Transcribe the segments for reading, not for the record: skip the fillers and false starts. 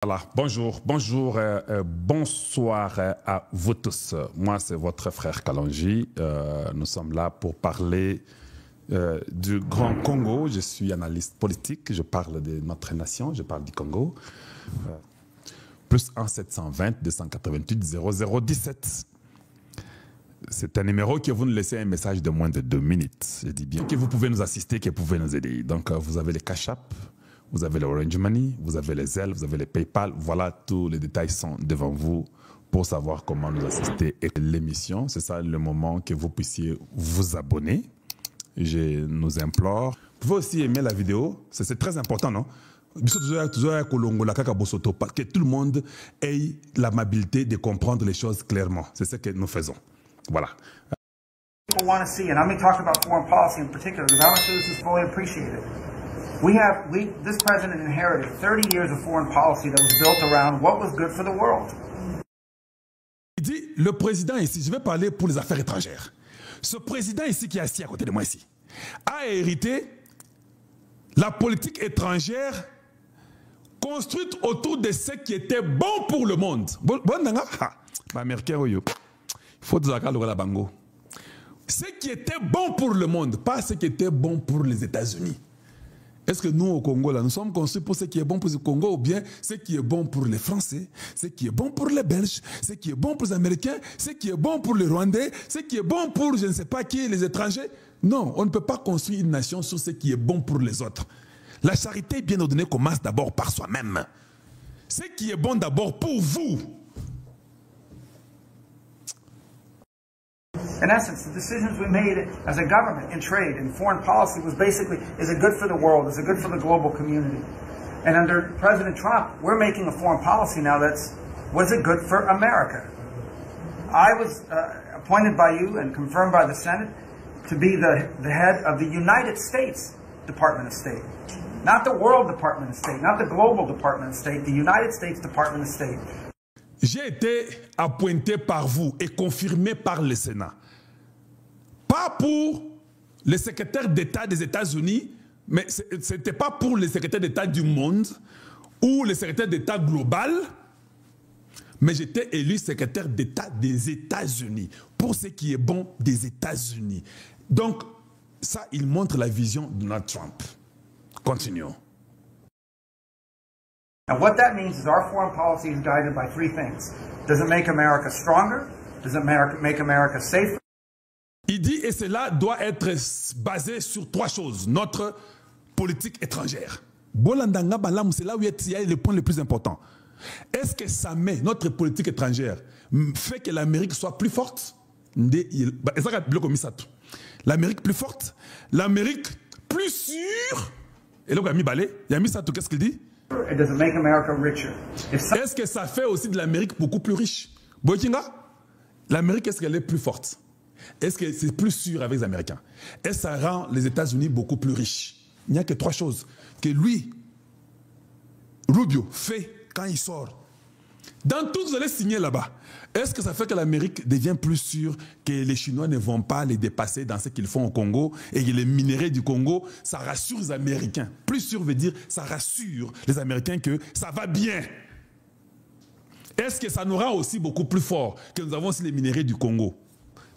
Voilà, bonjour, bonsoir à vous tous. Moi, c'est votre frère Kalonji. Nous sommes là pour parler du Grand Congo. Je suis analyste politique, je parle de notre nation, je parle du Congo. Plus 1 720 288 0017. C'est un numéro que vous nous laissez un message de moins de 2 minutes. Je dis bien que vous pouvez nous assister, que vous pouvez nous aider. Donc, vous avez les Cash App. Vous avez le Orange Money, vous avez les Zelle, vous avez les PayPal. Voilà, tous les détails sont devant vous pour savoir comment nous assister à l'émission. C'est ça le moment que vous puissiez vous abonner. Je nous implore. Vous pouvez aussi aimer la vidéo. C'est très important, non? Que tout le monde ait l'amabilité de comprendre les choses clairement. C'est ce que nous faisons. Voilà. People want to see, and I'm going to talk about foreign policy in particular, because I'm sure this is fully appreciated. This president inherited 30 years of foreign policy that was built around what was good for the world. Il dit, le président ici, je vais parler pour les affaires étrangères. Ce président ici qui est assis à côté de moi ici, a hérité la politique étrangère construite autour de ce qui était bon pour le monde. Ce qui était bon pour le monde, pas ce qui était bon pour les États-Unis. Est-ce que nous, au Congo, là, nous sommes construits pour ce qui est bon pour le Congo ou bien ce qui est bon pour les Français, ce qui est bon pour les Belges, ce qui est bon pour les Américains, ce qui est bon pour les Rwandais, ce qui est bon pour je ne sais pas qui, les étrangers? Non, on ne peut pas construire une nation sur ce qui est bon pour les autres. La charité bien ordonnée commence d'abord par soi-même. Ce qui est bon d'abord pour vous. In essence, the decisions we made as a government in trade and foreign policy was basically, is it good for the world? Is it good for the global community? And under President Trump, we're making a foreign policy now that's, was it good for America? I was appointed by you and confirmed by the Senate to be the head of the United States Department of State. Not the World Department of State, not the Global Department of State, the United States Department of State. J'ai été appointé par vous et confirmé par le Sénat. Pas pour le secrétaire d'État des États-Unis, mais ce n'était pas pour le secrétaire d'État du monde ou le secrétaire d'État global, mais j'étais élu secrétaire d'État des États-Unis, pour ce qui est bon des États-Unis. Donc, ça, il montre la vision de Donald Trump. Continuons. And what that means is our foreign policy is guided by 3 things. Does it make America stronger? Does it make America safer? Il dit, et cela doit être basé sur 3 choses. Notre politique étrangère. C'est là où il y a le point le plus important. Est-ce que ça met notre politique étrangère, fait que l'Amérique soit plus forte? L'Amérique plus forte, l'Amérique plus sûre. Et là, il a mis ça tout, qu'est-ce qu'il dit? Does it make America richer? Est-ce que ça fait aussi de l'Amérique beaucoup plus riche? L'Amérique, est-ce qu'elle est plus forte? Est-ce que c'est plus sûr avec les Américains? Est-ce que ça rend les États-Unis beaucoup plus riches? Il n'y a que 3 choses que lui, Rubio, fait quand il sort. Dans tout, vous allez signer là-bas. Est-ce que ça fait que l'Amérique devient plus sûre que les Chinois ne vont pas les dépasser dans ce qu'ils font au Congo et que les minerais du Congo, ça rassure les Américains? Plus sûr veut dire ça rassure les Américains que ça va bien. Est-ce que ça nous rend aussi beaucoup plus fort que nous avons aussi les minerais du Congo?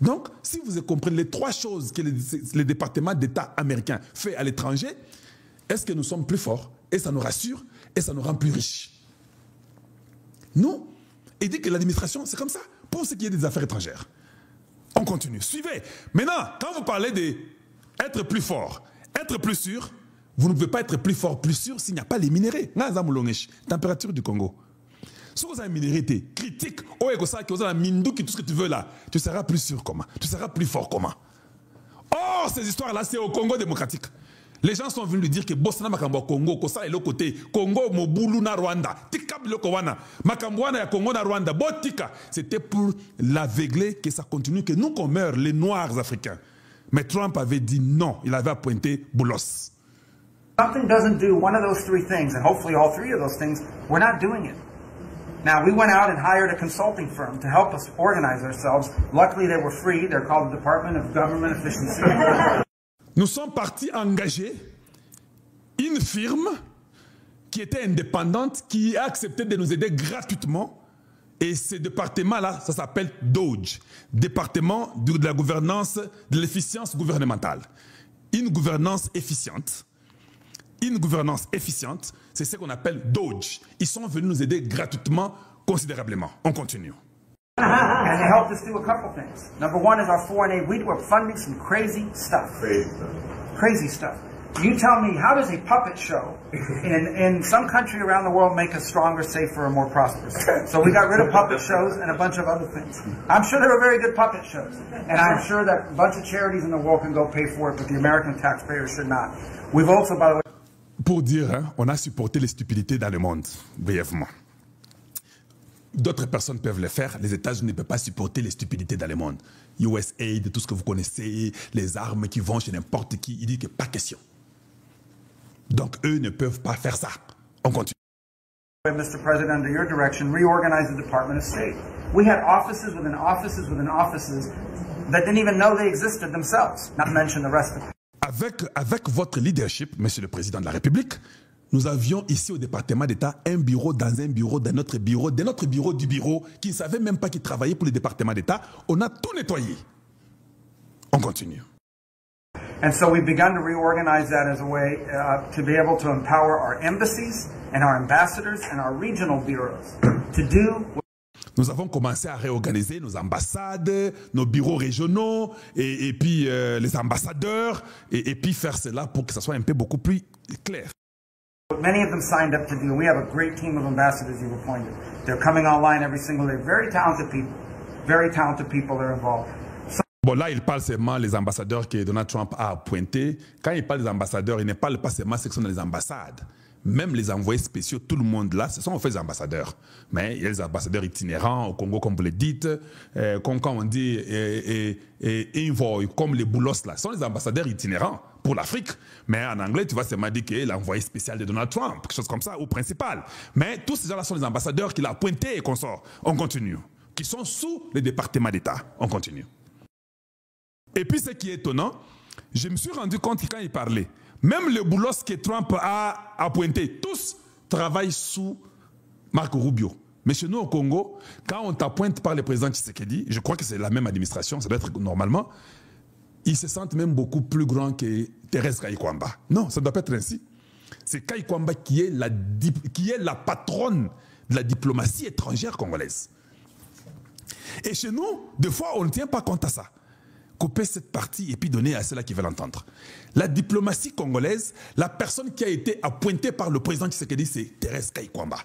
Donc, si vous comprenez les 3 choses que le département d'État américain fait à l'étranger, est-ce que nous sommes plus forts et ça nous rassure et ça nous rend plus riches? Non. Il dit que l'administration, c'est comme ça, pour ce qui est des affaires étrangères. On continue. Suivez. Maintenant, quand vous parlez d'être plus fort, être plus sûr, vous ne pouvez pas être plus fort, plus sûr s'il n'y a pas les minéraux. Température du Congo. Si vous avez un minerai critique, tout ce que tu veux là, tu seras plus sûr comment? Tu seras plus fort comment? Or, ces histoires-là, c'est au Congo démocratique. Les gens sont venus lui dire que Bossana Makambo Congo, Kosa est le côté, Congo Mobulu na Rwanda, Tika Bilokowana, Makambwana ya Congo na Rwanda, Botika. C'était pour l'aveugler que ça continue, que nous qu'on meurt, les Noirs africains. Mais Trump avait dit non, il avait appointé Boulos. Something doesn't do one of those 3 things, and hopefully all 3 of those things, we're not doing it. Now, we went out and hired a consulting firm to help us organize ourselves. Luckily, they were free. They're called the Department of Government Efficiency. Nous sommes partis engager une firme qui était indépendante, qui a accepté de nous aider gratuitement. Et ce département-là, ça s'appelle DOGE, département de la gouvernance, de l'efficience gouvernementale. Une gouvernance efficiente. Une gouvernance efficiente, c'est ce qu'on appelle DOGE. Ils sont venus nous aider gratuitement, considérablement. On continue. And they helped us do a couple things. Number one is our foreign aid. We were funding some crazy stuff. Crazy stuff. You tell me, how does a puppet show in some country around the world make us stronger, safer, and more prosperous? So we got rid of puppet shows and a bunch of other things. I'm sure they were very good puppet shows. And I'm sure that a bunch of charities in the world can go pay for it, but the American taxpayer should not. We've also, by the way... Pour dire, hein, on a supporté les stupidités dans le monde, brièvement. D'autres personnes peuvent le faire. Les États-Unis ne peuvent pas supporter les stupidités dans le monde. USAID, tout ce que vous connaissez, les armes qui vont chez n'importe qui, il dit que pas question. Donc, eux ne peuvent pas faire ça. On continue. Mr. President, under your direction, reorganize the Department of State. We had offices within offices within offices that didn't even know they existed themselves, not to mention the rest of it. Avec votre leadership, Monsieur le Président de la République, nous avions ici au département d'État un bureau dans un bureau, dans notre bureau, du bureau, qui ne savait même pas qu'il travaillait pour le département d'État. On a tout nettoyé. On continue. And so we've begun to reorganize that as a way to be able to empower our embassies and our ambassadors and our regional bureaus to do. Nous avons commencé à réorganiser nos ambassades, nos bureaux régionaux, et puis les ambassadeurs, et puis faire cela pour que ça soit un peu beaucoup plus clair. Many of them signed up to do. We have a great team of ambassadors you've appointed. They're coming online every single day. Very talented people are involved. Bon, là, il parle seulement des ambassadeurs que Donald Trump a appointés. Quand il parle des ambassadeurs, il ne parle pas seulement ceux qui sont dans les ambassades. Même les envoyés spéciaux, tout le monde là, ce sont en fait des ambassadeurs. Mais il y a des ambassadeurs itinérants au Congo, comme vous le dites, comme on dit, envoy, comme les boulos là. Ce sont les ambassadeurs itinérants pour l'Afrique. Mais en anglais, tu vas seulement dire qu'il est l'envoyé spécial de Donald Trump, quelque chose comme ça, ou principal. Mais tous ces gens-là sont les ambassadeurs qu'il a appointés et qu'on sort. On continue. Qui sont sous le département d'État. On continue. Et puis, ce qui est étonnant, je me suis rendu compte que quand il parlait, même les boulos que Trump a appointés, tous travaillent sous Marco Rubio. Mais chez nous au Congo, quand on t'appointe par le président Tshisekedi, je crois que c'est la même administration, ça doit être normalement, ils se sentent même beaucoup plus grands que Thérèse Kayikwamba. Non, ça ne doit pas être ainsi. C'est Kayikwamba qui est la patronne de la diplomatie étrangère congolaise. Et chez nous, des fois, on ne tient pas compte à ça. Couper cette partie et puis donner à ceux-là qui veulent l'entendre. La diplomatie congolaise, la personne qui a été appointée par le président Tshisekedi, c'est Thérèse Kayikwamba.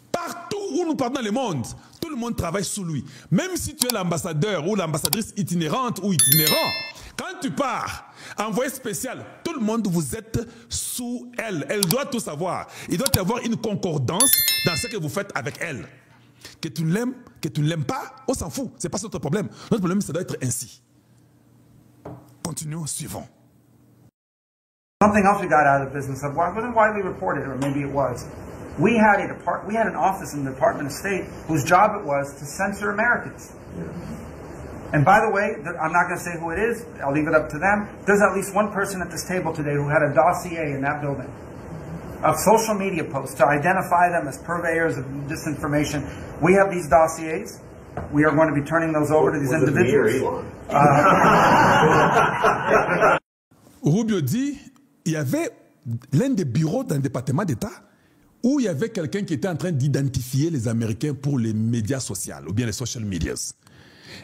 Partout où nous partons dans le monde, tout le monde travaille sous lui. Même si tu es l'ambassadeur ou l'ambassadrice itinérante ou itinérant, quand tu pars, envoyé spécial, tout le monde, vous êtes sous elle. Elle doit tout savoir. Il doit y avoir une concordance dans ce que vous faites avec elle. Que tu l'aimes, que tu ne l'aimes pas, on s'en fout. Ce n'est pas notre problème. Notre problème, ça doit être ainsi. Continuons, suivons. Something else we got out of the business of, wasn't widely reported, or maybe it was. We had an office in the Department of State whose job it was to censor Americans. And by the way, I'm not going to say who it is. I'll leave it up to them. There's at least one person at this table today who had a dossier in that building of social media posts to identify them as purveyors of disinformation. We have these dossiers. We are going to be turning those over to these individuals. Rubio dit, il y avait l'un des bureaux d'un département d'État où il y avait quelqu'un qui était en train d'identifier les Américains pour les médias sociaux, ou bien les social medias.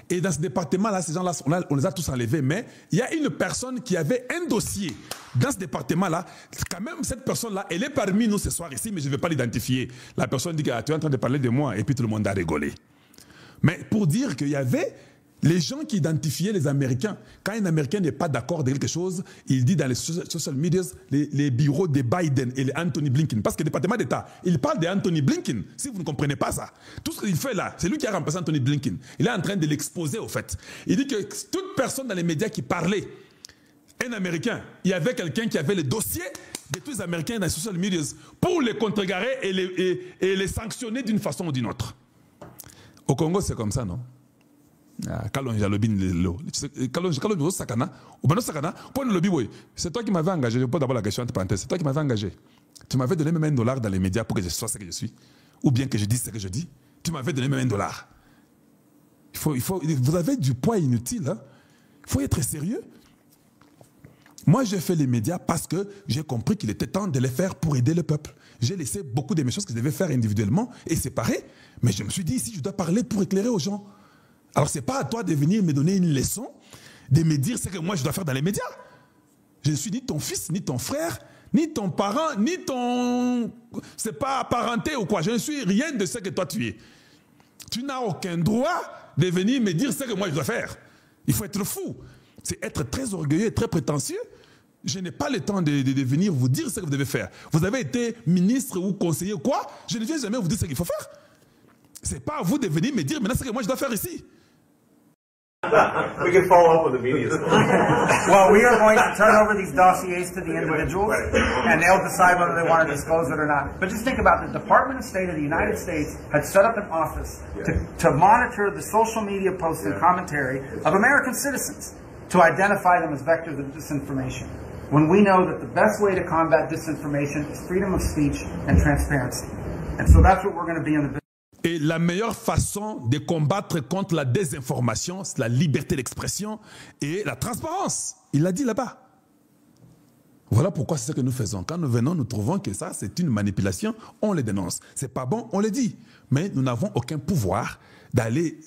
Et dans ce département-là, ces gens-là, on les a tous enlevés, mais il y a une personne qui avait un dossier dans ce département-là. Quand même, cette personne-là, elle est parmi nous ce soir ici, mais je ne vais pas l'identifier. La personne dit que tu es en train de parler de moi, et puis tout le monde a rigolé. Mais pour dire qu'il y avait les gens qui identifiaient les Américains. Quand un Américain n'est pas d'accord de quelque chose, il dit dans les social media, les bureaux de Biden et Anthony Blinken. Parce que le département d'État, il parle d'Anthony Blinken. Si vous ne comprenez pas ça, tout ce qu'il fait là, c'est lui qui a remplacé Anthony Blinken. Il est en train de l'exposer au fait. Il dit que toute personne dans les médias qui parlait, un Américain, il y avait quelqu'un qui avait le dossier de tous les Américains dans les social media pour les contrecarrer et les sanctionner d'une façon ou d'une autre. Au Congo, c'est comme ça, non? C'est toi qui m'avais engagé, je pose d'abord la question entre parenthèses, c'est toi qui m'avais engagé. Tu m'avais donné même $1 dans les médias pour que je sois ce que je suis. Ou bien que je dise ce que je dis. Tu m'avais donné même $1. Vous avez du poids inutile. Hein? Il faut être sérieux. Moi, j'ai fait les médias parce que j'ai compris qu'il était temps de les faire pour aider le peuple. J'ai laissé beaucoup de mes choses que je devais faire individuellement et séparées. Mais je me suis dit, ici, je dois parler pour éclairer aux gens. Alors, ce n'est pas à toi de venir me donner une leçon, de me dire ce que moi, je dois faire dans les médias. Je ne suis ni ton fils, ni ton frère, ni ton parent, ni ton... C'est pas apparenté ou quoi. Je ne suis rien de ce que toi, tu es. Tu n'as aucun droit de venir me dire ce que moi, je dois faire. Il faut être fou. C'est être très orgueilleux et très prétentieux. Je n'ai pas le temps de venir vous dire ce que vous devez faire. Vous avez été ministre ou conseiller ou quoi, je ne viens jamais vous dire ce qu'il faut faire. Ce n'est pas à vous de venir me dire maintenant ce que moi je dois faire ici. We can follow up with the media. Well, we are going to turn over these dossiers to the individuals, and they'll decide whether they want to disclose it or not. But just think about it. The Department of State of the United States had set up an office to monitor the social media posts and commentary of American citizens to identify them as vectors of disinformation. When we know that the best way to combat disinformation is freedom of speech and transparency. And so that's what we're going to be in the business. Et la meilleure façon de combattre contre la désinformation, c'est la liberté d'expression et la transparence. Il l'a dit là-bas. Voilà pourquoi c'est ce que nous faisons. Quand nous venons, nous trouvons que ça, c'est une manipulation, on les dénonce. C'est pas bon, on le dit. Mais nous n'avons aucun pouvoir d'aller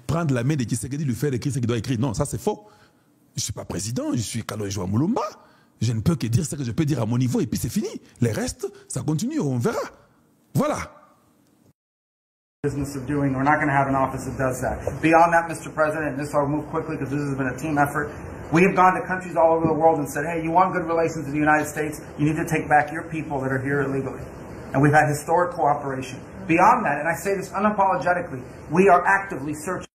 prendre la main de Tshisekedi, lui faire écrire ce qu'il doit écrire. Non, ça c'est faux. Je ne suis pas président, je suis Kaloïjoua Moulumba. Je ne peux que dire ce que je peux dire à mon niveau et puis c'est fini. Les restes, ça continue, on verra. Voilà. Business of doing. We're not going to have an office that does that. Beyond that, Mr. President, and this I'll move quickly because this has been a team effort, we have gone to countries all over the world and said, hey, you want good relations with the United States, you need to take back your people that are here illegally. And we've had historic cooperation. Beyond that, and I say this unapologetically, we are actively searching